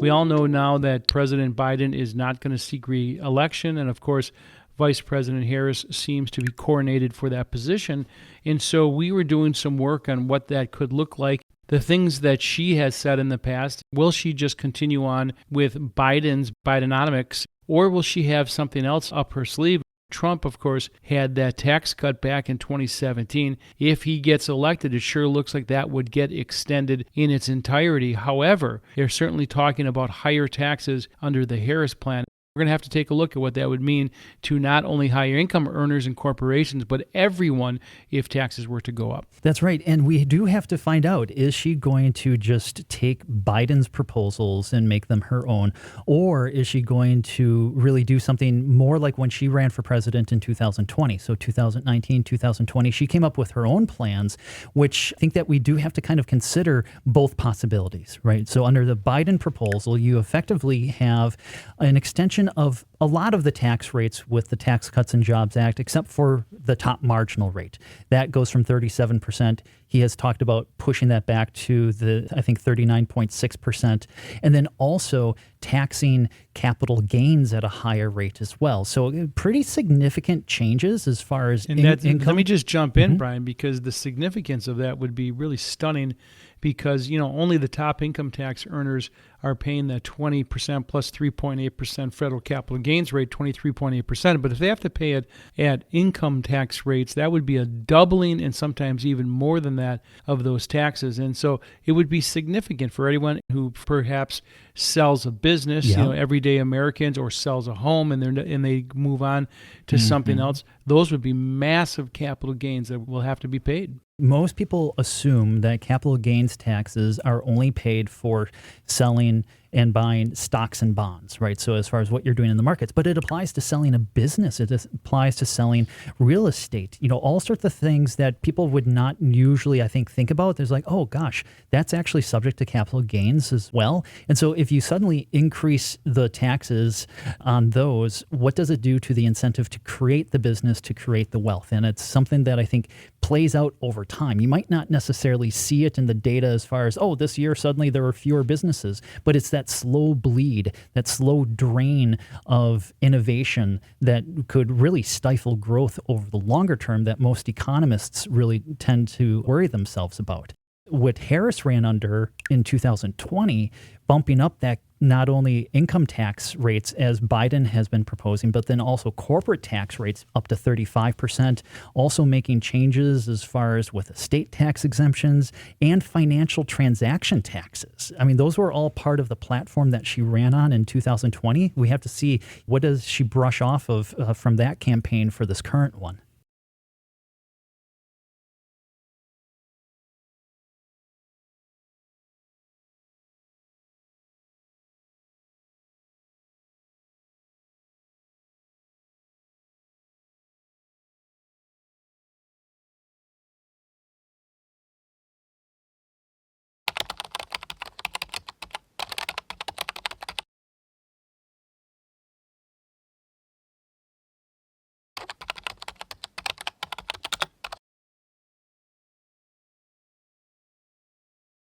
We all know now that President Biden is not going to seek re-election, and of course, Vice President Harris seems to be coronated for that position. And so we were doing some work on what that could look like. The things that she has said in the past, will she just continue on with Biden's Bidenomics, or will she have something else up her sleeve? Trump, of course, had that tax cut back in 2017. If he gets elected, it sure looks like that would get extended in its entirety. However, they're certainly talking about higher taxes under the Harris plan. We're going to have to take a look at what that would mean to not only higher income earners and corporations, but everyone if taxes were to go up. That's right. And we do have to find out, is she going to just take Biden's proposals and make them her own? Or is she going to really do something more like when she ran for president in 2020? So 2019, 2020, she came up with her own plans, which I think that we do have to kind of consider both possibilities, right? So under the Biden proposal, you effectively have an extension of a lot of the tax rates with the Tax Cuts and Jobs Act, except for the top marginal rate. That goes from 37%. He has talked about pushing that back to I think 39.6%, and then also taxing capital gains at a higher rate as well. So pretty significant changes as far as income. Let me just jump in, Brian, because the significance of that would be really stunning, because only the top income tax earners are paying that 20% plus 3.8% federal capital gains rate, 23.8%. But if they have to pay it at income tax rates, that would be a doubling and sometimes even more than that of those taxes. And so it would be significant for anyone who perhaps sells a business, everyday Americans, or sells a home and they move on to something else. Those would be massive capital gains that will have to be paid. Most people assume that capital gains taxes are only paid for selling and buying stocks and bonds, right? So as far as what you're doing in the markets, but it applies to selling a business. It applies to selling real estate, all sorts of things that people would not usually, I think about. There's like, oh gosh, that's actually subject to capital gains as well. And so if you suddenly increase the taxes on those, what does it do to the incentive to create the business, to create the wealth? And it's something that I think plays out over time. You might not necessarily see it in the data as far as, oh, this year suddenly there were fewer businesses, but it's that slow bleed, that slow drain of innovation that could really stifle growth over the longer term that most economists really tend to worry themselves about. What Harris ran under in 2020, bumping up that not only income tax rates as Biden has been proposing, but then also corporate tax rates up to 35%, also making changes as far as with estate tax exemptions and financial transaction taxes. I mean, those were all part of the platform that she ran on in 2020. We have to see, what does she brush off of from that campaign for this current one?